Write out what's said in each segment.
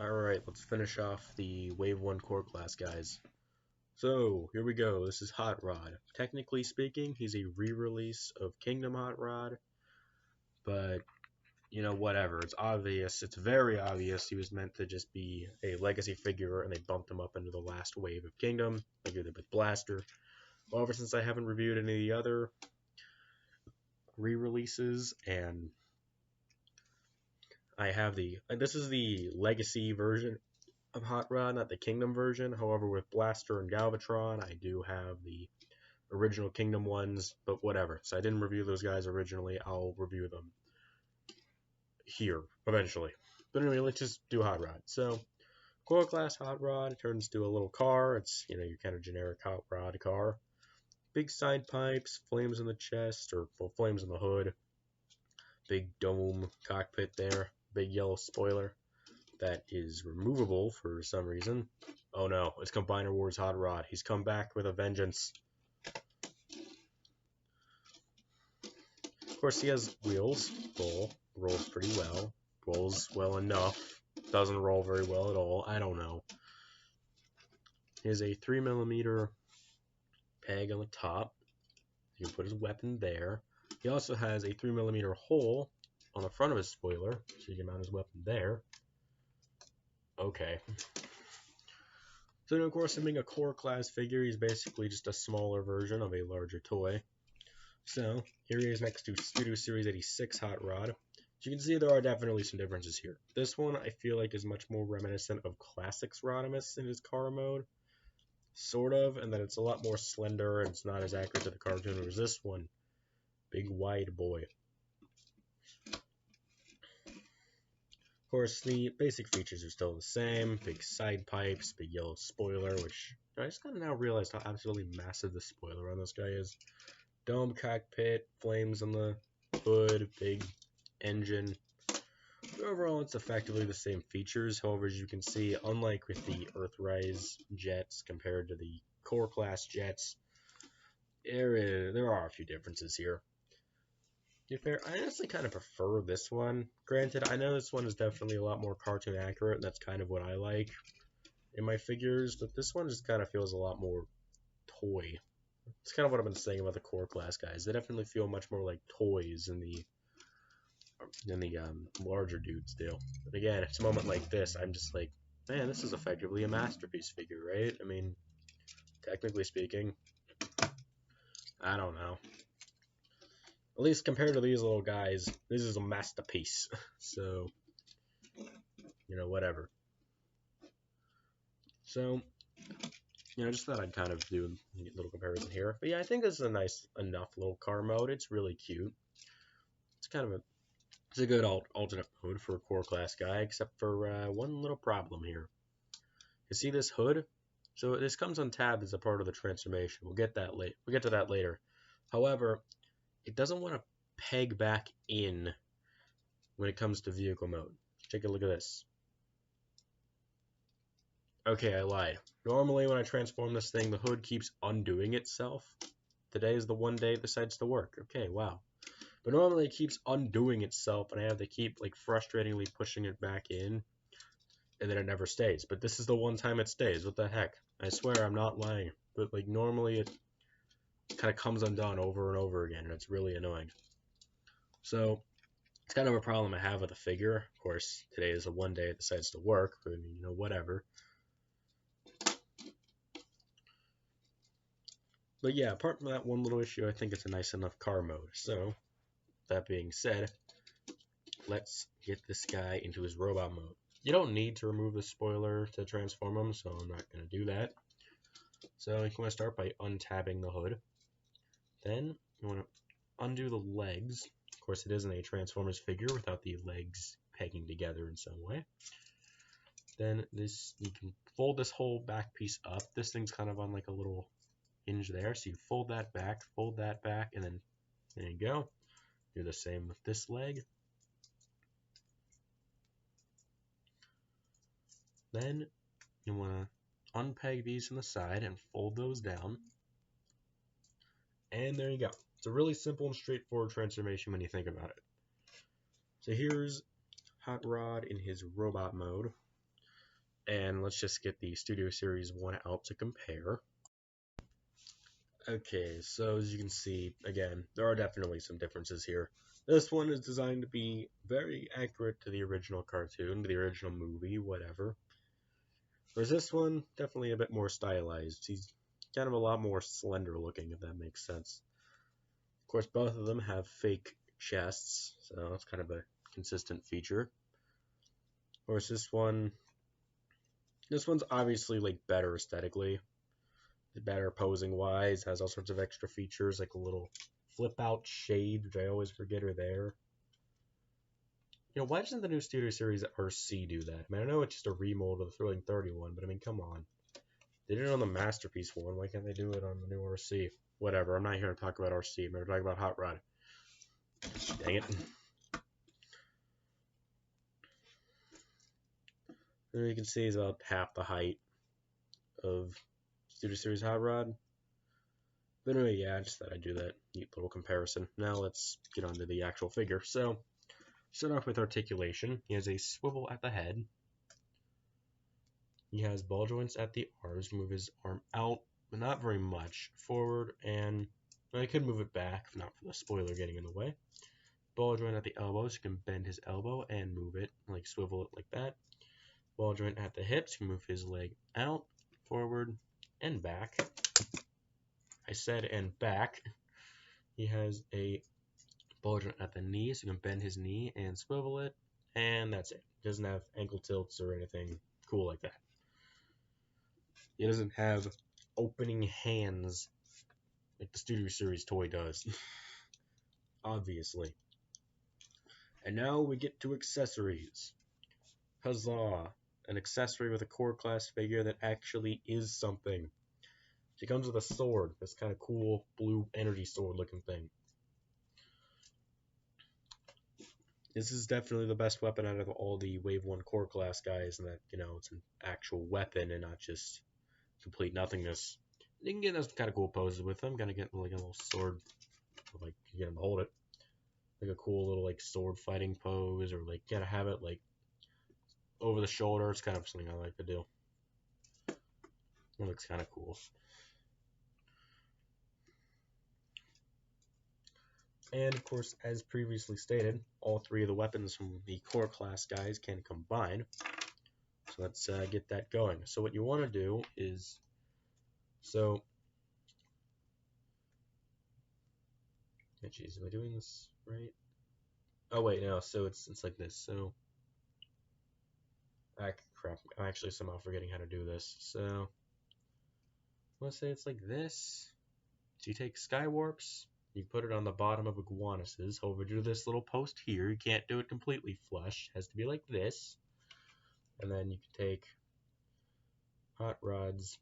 Alright, let's finish off the Wave 1 core class, guys. So, here we go. This is Hot Rod. Technically speaking, he's a re-release of Kingdom Hot Rod, but, you know, whatever. It's obvious, it's very obvious he was meant to just be a legacy figure, and they bumped him up into the last wave of Kingdom, like they did with Blaster. However, since I haven't reviewed any of the other re-releases, and I have this is the legacy version of Hot Rod, not the Kingdom version. However, with Blaster and Galvatron, I do have the original Kingdom ones, but whatever. So I didn't review those guys originally. I'll review them here, eventually. But anyway, let's just do Hot Rod. So, core class Hot Rod turns to a little car. It's, you know, your kind of generic Hot Rod car. Big side pipes, flames in the chest, or, well, flames in the hood. Big dome cockpit there. Big yellow spoiler that is removable for some reason. Oh no, it's Combiner Wars Hot Rod. He's come back with a vengeance. Of course, he has wheels. Rolls pretty well. Rolls well enough. Doesn't roll very well at all. I don't know. He has a 3mm peg on the top. He can put his weapon there. He also has a 3mm hole on the front of his spoiler, so you can mount his weapon there. Okay. So, of course, him being a core class figure, he's basically just a smaller version of a larger toy. So, here he is next to Studio Series 86 Hot Rod. As you can see, there are definitely some differences here. This one, I feel like, is much more reminiscent of Classics Rodimus in his car mode. Sort of, and that it's a lot more slender and it's not as accurate to the cartoon as this one. Big wide boy. Of course, the basic features are still the same. Big side pipes, big yellow spoiler, which I just kind of now realized how absolutely massive the spoiler on this guy is. Dome cockpit, flames on the hood, big engine. Overall, it's effectively the same features. However, as you can see, unlike with the Earthrise jets compared to the core class jets, there are a few differences here. To be fair, I honestly kind of prefer this one. Granted, I know this one is definitely a lot more cartoon accurate, and that's kind of what I like in my figures, but this one just kind of feels a lot more toy. It's kind of what I've been saying about the core class guys. They definitely feel much more like toys than the larger dudes do. But again, it's a moment like this, I'm just like, man, this is effectively a masterpiece figure, right? I mean, technically speaking, I don't know. At least compared to these little guys, this is a masterpiece. So, you know, whatever. So, you know, just thought I'd kind of do a little comparison here. But yeah, I think this is a nice enough little car mode. It's really cute. It's kind of it's a good alternate mode for a core class guy, except for one little problem here. You see this hood? So this comes untabbed as a part of the transformation. We'll get to that later. However, it doesn't want to peg back in when it comes to vehicle mode. Take a look at this. Okay, I lied. Normally when I transform this thing, the hood keeps undoing itself. Today is the one day it decides to work. Okay, wow. But normally it keeps undoing itself, and I have to keep like frustratingly pushing it back in, and then it never stays. But this is the one time it stays. What the heck? I swear I'm not lying. But like normally it kind of comes undone over and over again, and it's really annoying. So it's kind of a problem I have with the figure. Of course, today is the one day it decides to work, but I mean, you know, whatever. But yeah, apart from that one little issue, I think it's a nice enough car mode. So, that being said, let's get this guy into his robot mode. You don't need to remove the spoiler to transform him, so I'm not going to do that. So you want to start by untabbing the hood. Then you want to undo the legs. Of course, it isn't a Transformers figure without the legs pegging together in some way. Then you can fold this whole back piece up. This thing's kind of on like a little hinge there, so you fold that back, and then there you go. Do the same with this leg. Then you want to unpeg these from the side and fold those down. And there you go. It's a really simple and straightforward transformation when you think about it. So here's Hot Rod in his robot mode. And let's just get the Studio Series 1 out to compare. Okay, so as you can see, again, there are definitely some differences here. This one is designed to be very accurate to the original cartoon, to the original movie, whatever. Whereas this one, definitely a bit more stylized. He's kind of a lot more slender looking, if that makes sense. Of course, both of them have fake chests, so that's kind of a consistent feature. Of course, this one's obviously like better aesthetically, better posing wise, has all sorts of extra features like a little flip out shade, which I always forget are there. You know, why doesn't the new Studio Series RC do that? I mean, I know it's just a remold of the Thrilling 31, but I mean, come on. They did it on the Masterpiece one, why can't they do it on the new RC? Whatever, I'm not here to talk about RC, I'm here to talk about Hot Rod. Dang it. There you can see he's about half the height of Studio Series Hot Rod. But anyway, yeah, I just thought I'd do that neat little comparison. Now let's get on to the actual figure. So, start off with articulation. He has a swivel at the head. He has ball joints at the arms. Move his arm out, but not very much. Forward, and I could move it back, if not for the spoiler getting in the way. Ball joint at the elbows. You can bend his elbow and move it, like swivel it like that. Ball joint at the hips. You can move his leg out, forward, and back. I said and back. He has a ball joint at the knee, so you can bend his knee and swivel it, and that's it. Doesn't have ankle tilts or anything cool like that. He doesn't have opening hands like the Studio Series toy does. Obviously. And now we get to accessories. Huzzah! An accessory with a core class figure that actually is something. She comes with a sword, this kind of cool blue energy sword looking thing. This is definitely the best weapon out of all the Wave 1 core class guys, and that, you know, it's an actual weapon and not just complete nothingness. You can get those kind of cool poses with them. Gotta get like a little sword, like you get them to hold it, like a cool little like sword fighting pose, or like gotta have it like over the shoulder. It's kind of something I like to do. It looks kind of cool. And of course, as previously stated, all three of the weapons from the core class guys can combine. So let's get that going. So what you want to do is, so, geez, am I doing this right? Oh wait, no. So it's like this. So, crap, I'm actually somehow forgetting how to do this. So, let's say it's like this. So you take Skywarps, you put it on the bottom of Iguanus's, over to this little post here. You can't do it completely flush. It has to be like this. And then you can take Hot Rod's.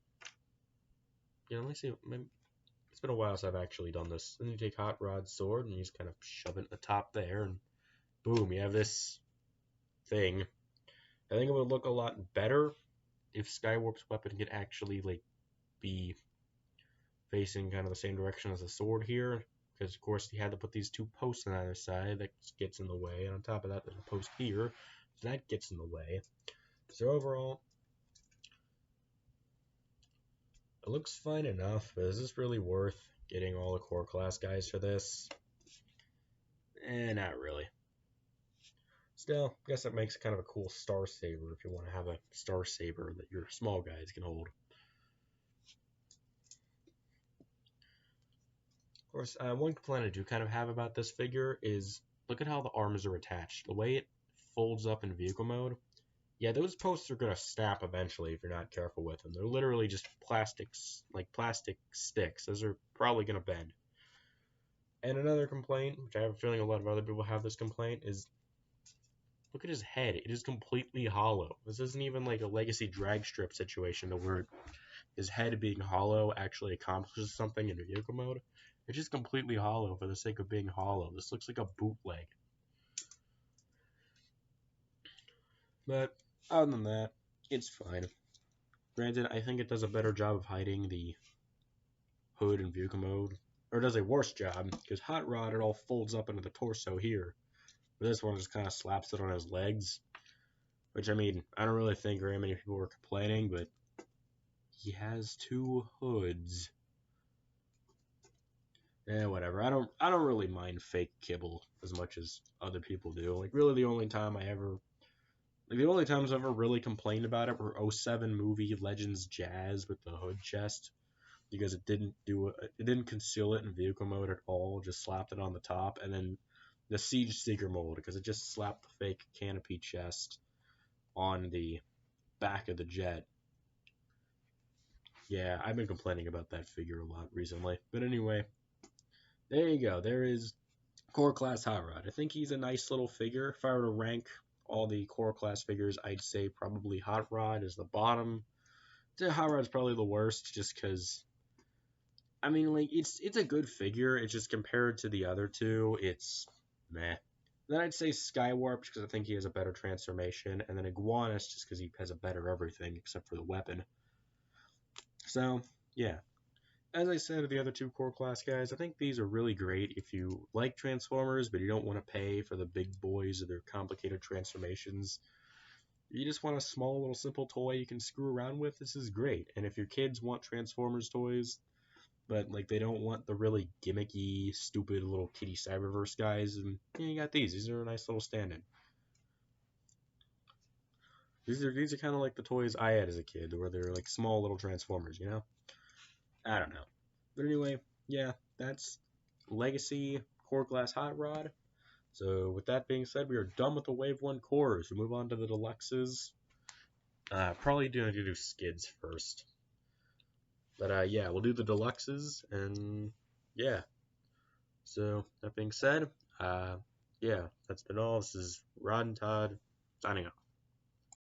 Yeah, let me see. It's been a while since I've actually done this. Then you take Hot Rod's sword and you just kind of shove it at the top there, and boom, you have this thing. I think it would look a lot better if Skywarp's weapon could actually like be facing kind of the same direction as the sword here, because of course you had to put these two posts on either side. That gets in the way, and on top of that there's a post here, so that gets in the way. So overall, it looks fine enough, but is this really worth getting all the core class guys for this? Not really. Still, I guess it makes kind of a cool Star Saber if you want to have a Star Saber that your small guys can hold. Of course, one complaint I do kind of have about this figure is, look at how the arms are attached. The way it folds up in vehicle mode, yeah, those posts are going to snap eventually if you're not careful with them. They're literally just plastics, like plastic sticks. Those are probably going to bend. And another complaint, which I have a feeling a lot of other people have this complaint, is look at his head. It is completely hollow. This isn't even like a Legacy drag strip situation where his head being hollow actually accomplishes something in vehicle mode. It's just completely hollow for the sake of being hollow. This looks like a bootleg. But other than that, it's fine. Granted, I think it does a better job of hiding the hood in vehicle mode. Or it does a worse job, because Hot Rod, it all folds up into the torso here. But this one just kind of slaps it on his legs. Which, I mean, I don't really think very many people were complaining, but he has 2 hoods. Whatever. I don't really mind fake kibble as much as other people do. Like, really, the only times I've ever really complained about it were '07 movie Legends Jazz with the hood chest, because it didn't conceal it in vehicle mode at all, just slapped it on the top, and then the Siege Seeker mode, because it just slapped the fake canopy chest on the back of the jet. Yeah, I've been complaining about that figure a lot recently. But anyway, there you go. There is Core Class Hot Rod. I think he's a nice little figure. If I were to rank all the Core Class figures, I'd say probably Hot Rod is the bottom. Hot Rod's probably the worst, just because, I mean, like, it's a good figure. It's just compared to the other two, it's meh. Then I'd say Skywarp, because I think he has a better transformation, and then Iguanus, just because he has a better everything except for the weapon. So, yeah. As I said, the other 2 core class guys, I think these are really great if you like Transformers, but you don't want to pay for the big boys or their complicated transformations. You just want a small little simple toy you can screw around with. This is great. And if your kids want Transformers toys, but like they don't want the really gimmicky, stupid little kitty Cyberverse guys, and yeah, you got these. These are a nice little stand-in. These are kind of like the toys I had as a kid, where they're like small little Transformers, you know? I don't know. But anyway, yeah, that's Legacy Core Glass Hot Rod. So with that being said, we are done with the Wave 1 cores. We'll move on to the Deluxes. Probably going to do Skids first. But yeah, we'll do the Deluxes, and yeah. So that being said, yeah, that's been all. This is Rod and Todd signing off.